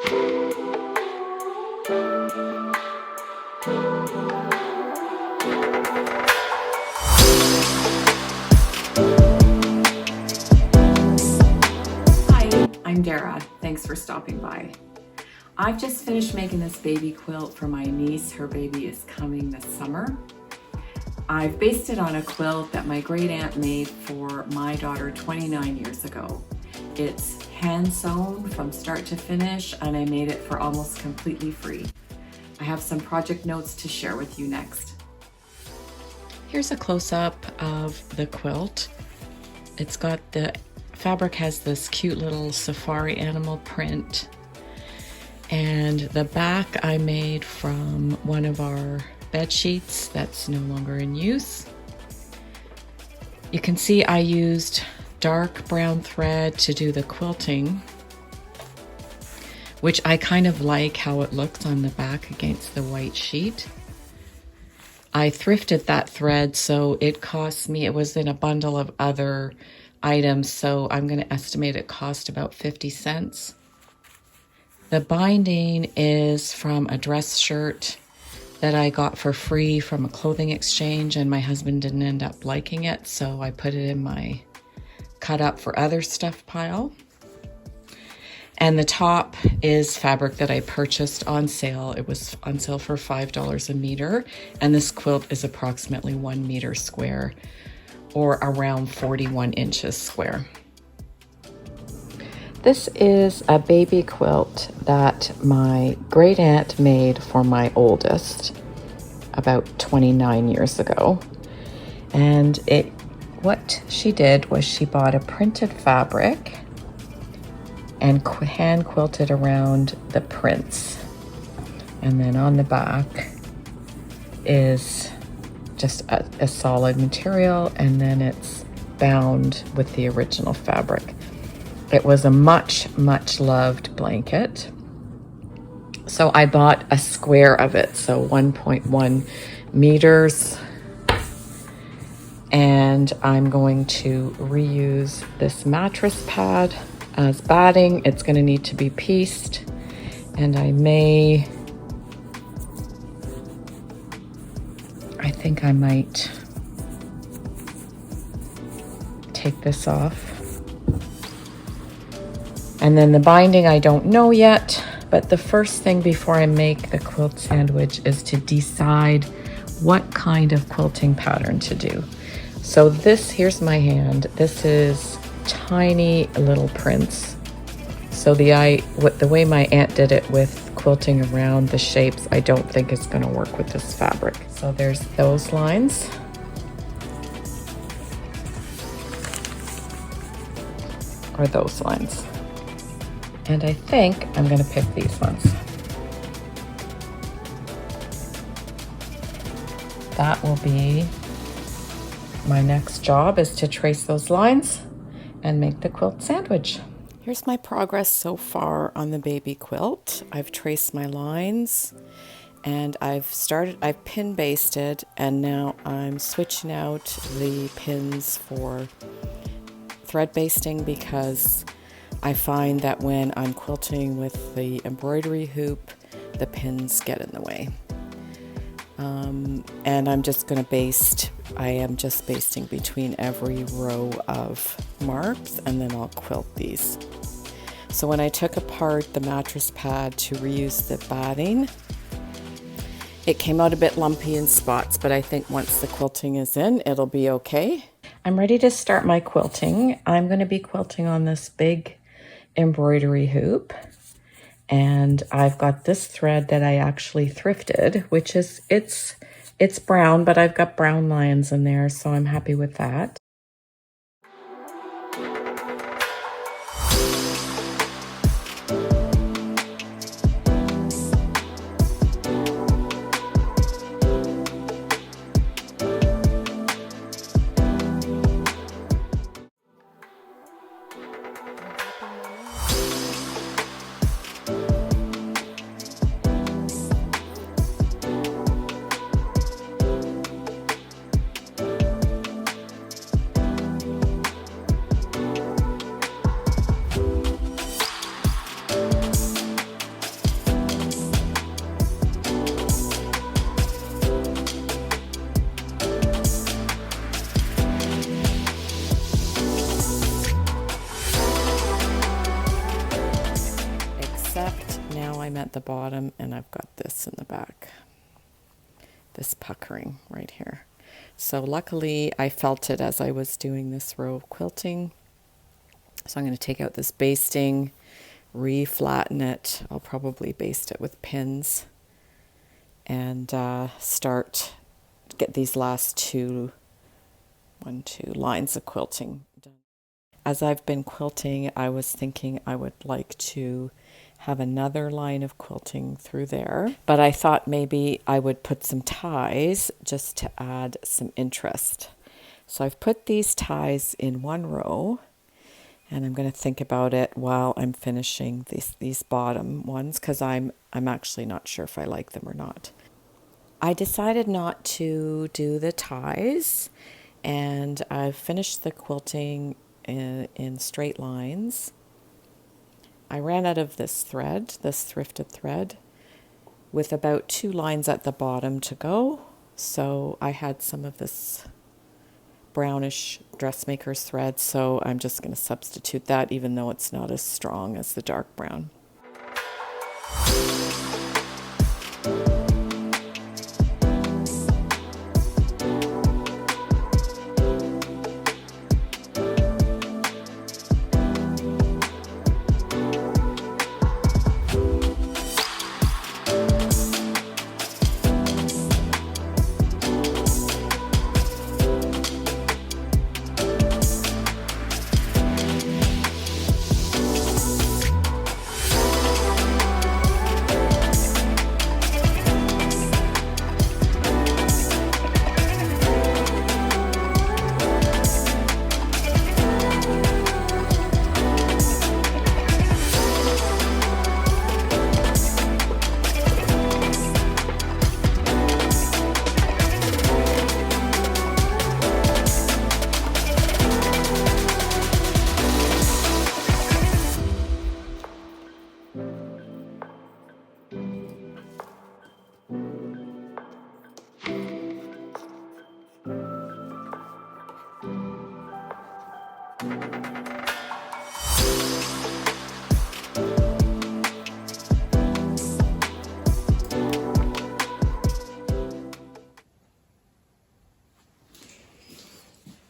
I'm Dara. Thanks for stopping by. I've just finished making this baby quilt for my niece. Her baby is coming this summer. I've based it on a quilt that my great aunt made for my daughter 29 years ago. It's hand sewn from start to finish, and I made it for almost completely free. I have some project notes to share with you next. Here's a close-up of the quilt. It's got the fabric has this cute little safari animal print, and the back I made from one of our bed sheets that's no longer in use. You can see I used dark brown thread to do the quilting, which I kind of like how it looks on the back against the white sheet. I thrifted that thread, so it cost me, it was in a bundle of other items, so I'm going to estimate it cost about 50 cents. The binding is from a dress shirt that I got for free from a clothing exchange, and my husband didn't end up liking it, so I put it in my cut up for other stuff pile. And the top is fabric that I purchased on sale. It was on sale for $5 a meter, and this quilt is approximately 1 meter square, or around 41 inches square. This is a baby quilt that my great aunt made for my oldest about 29 years ago. And what she did was she bought a printed fabric and hand quilted around the prints. And then on the back is just a solid material, and then it's bound with the original fabric. It was a much loved blanket. So I bought a square of it, so 1.1 meters. And I'm going to reuse this mattress pad as batting. It's going to need to be pieced, and I think I might take this off. And then the binding, I don't know yet, but the first thing before I make the quilt sandwich is to decide what kind of quilting pattern to do. So here's my hand. This is tiny little prints. So the way my aunt did it with quilting around the shapes, I don't think it's going to work with this fabric. So there's those lines. Or those lines. And I think I'm going to pick these ones. That will be my next job, is to trace those lines and make the quilt sandwich. Here's my progress so far on the baby quilt. I've traced my lines, and I've pin basted, and now I'm switching out the pins for thread basting, because I find that when I'm quilting with the embroidery hoop, the pins get in the way. And I'm just going to baste. I am just basting between every row of marks, and then I'll quilt these. So when I took apart the mattress pad to reuse the batting, it came out a bit lumpy in spots, but I think once the quilting is in, it'll be okay. I'm ready to start my quilting. I'm going to be quilting on this big embroidery hoop, and I've got this thread that I actually thrifted, which is it's brown, but I've got brown lines in there, so I'm happy with that. except now I'm at the bottom and I've got this in the back, this puckering right here. So luckily I felt it as I was doing this row of quilting. So I'm going to take out this basting, re-flatten it. I'll probably baste it with pins and get these last two lines of quilting done. As I've been quilting, I was thinking I would like to have another line of quilting through there, but I thought maybe I would put some ties just to add some interest. So I've put these ties in one row, and I'm going to think about it while I'm finishing these bottom ones, because I'm actually not sure if I like them or not. I decided not to do the ties, and I've finished the quilting in straight lines. I ran out of this thread, this thrifted thread, with about 2 lines at the bottom to go. So I had some of this brownish dressmaker's thread, so I'm just going to substitute that, even though it's not as strong as the dark brown.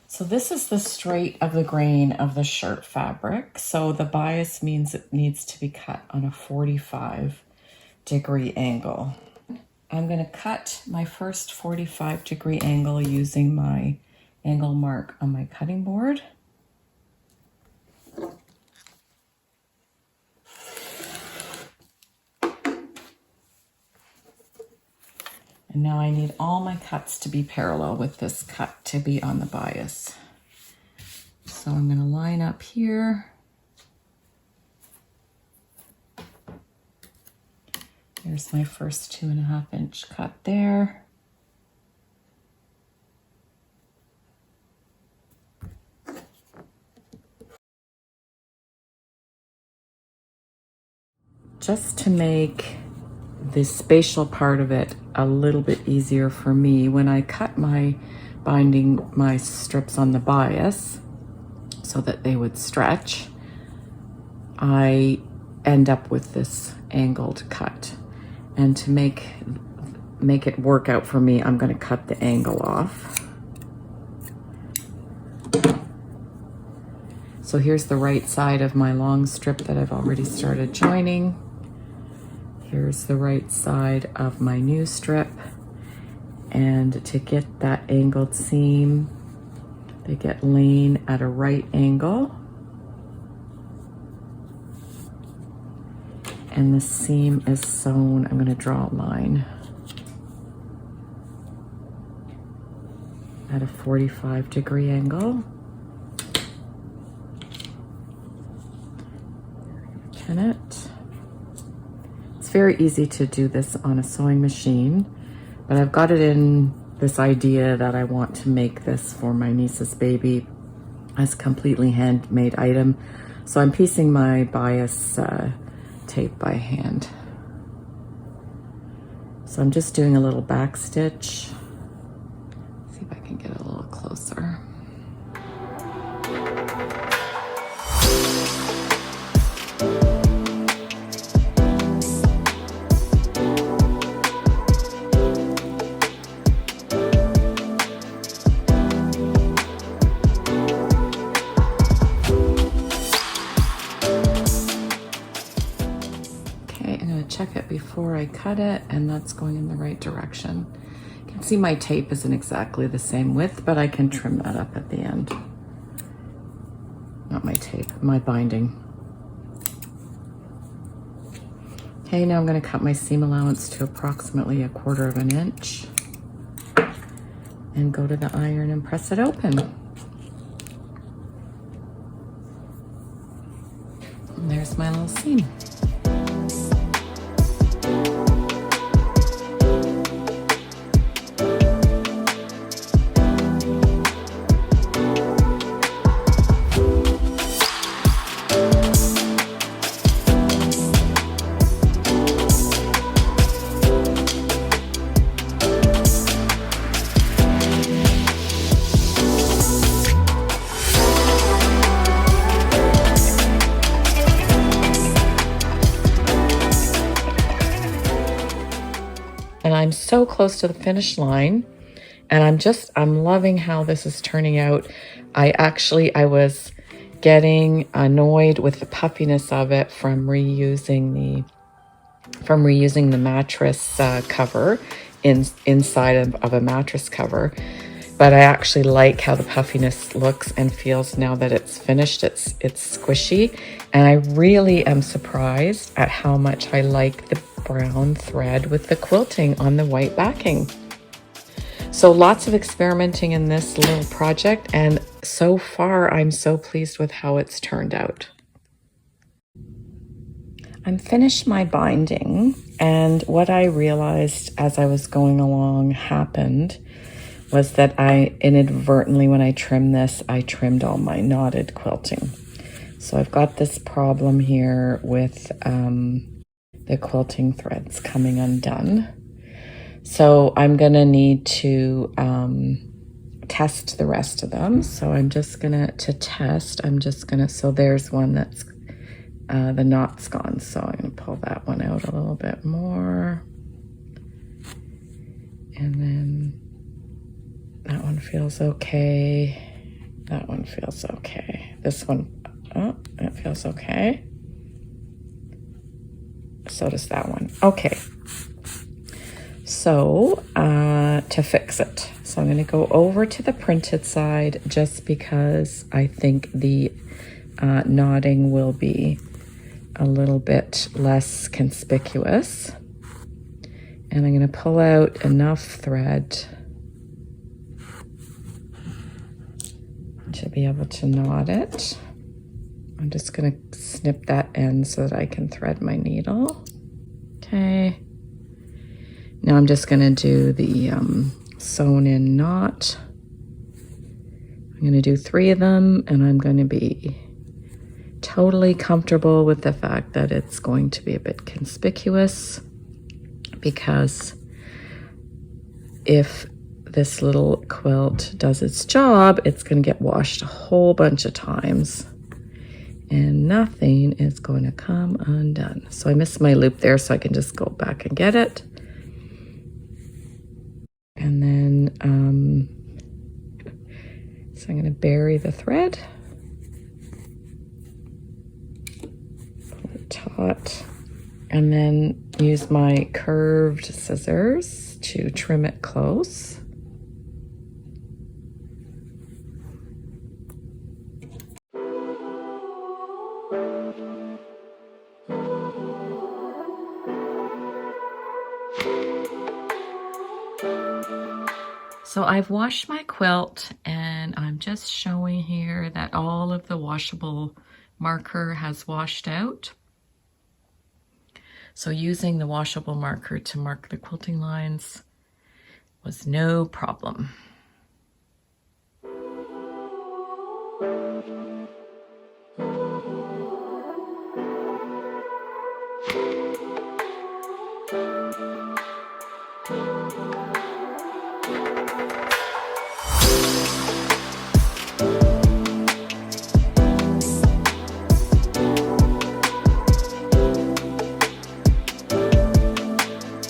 So this is the straight of the grain of the shirt fabric. So the bias means it needs to be cut on a 45-degree angle. I'm going to cut my first 45-degree angle using my angle mark on my cutting board. And now I need all my cuts to be parallel with this cut to be on the bias. So I'm going to line up here. There's my first 2.5-inch cut there. Just to make the spatial part of it a little bit easier for me, when I cut my strips on the bias so that they would stretch, I end up with this angled cut. And to make it work out for me, I'm going to cut the angle off. So here's the right side of my long strip that I've already started joining. Here's the right side of my new strip. And to get that angled seam, they get laid at a right angle. And the seam is sewn. I'm going to draw a line at a 45-degree angle. Pin it. It's very easy to do this on a sewing machine, but I've got it in this idea that I want to make this for my niece's baby as a completely handmade item. So I'm piecing my bias tape by hand. So I'm just doing a little back stitch. See if I can get a little closer. Okay, I'm going to check it before I cut it, and that's going in the right direction. You can see my tape isn't exactly the same width, but I can trim that up at the end. Not my tape, my binding. Okay, now I'm going to cut my seam allowance to approximately 1/4 inch and go to the iron and press it open. And there's my little seam. And I'm so close to the finish line, and I'm loving how this is turning out. I was getting annoyed with the puffiness of it from reusing the mattress cover inside of a mattress cover. But I actually like how the puffiness looks and feels now that it's finished. It's squishy, and I really am surprised at how much I like the brown thread with the quilting on the white backing. So lots of experimenting in this little project, and so far I'm so pleased with how it's turned out. I'm finished my binding, and what I realized as I was going along happened was that I inadvertently, when I trimmed this, I trimmed all my knotted quilting. So I've got this problem here with the quilting threads coming undone. So I'm gonna need to test the rest of them. So I'm just gonna, so there's one that's, the knot's gone. So I'm gonna pull that one out a little bit more. And then that one feels okay. That one feels okay. This one, oh, it feels okay. So does that one. Okay. So to fix it, so I'm going to go over to the printed side just because I think the knotting will be a little bit less conspicuous. And I'm going to pull out enough thread to be able to knot it. I'm just going to snip that end so that I can thread my needle. Okay. Now I'm just going to do the sewn in knot. I'm going to do 3 of them, and I'm going to be totally comfortable with the fact that it's going to be a bit conspicuous, because if this little quilt does its job, it's going to get washed a whole bunch of times and nothing is going to come undone. So I missed my loop there, so I can just go back and get it. And then, so I'm going to bury the thread, pull it taut, and then use my curved scissors to trim it close. So I've washed my quilt, and I'm just showing here that all of the washable marker has washed out. So using the washable marker to mark the quilting lines was no problem.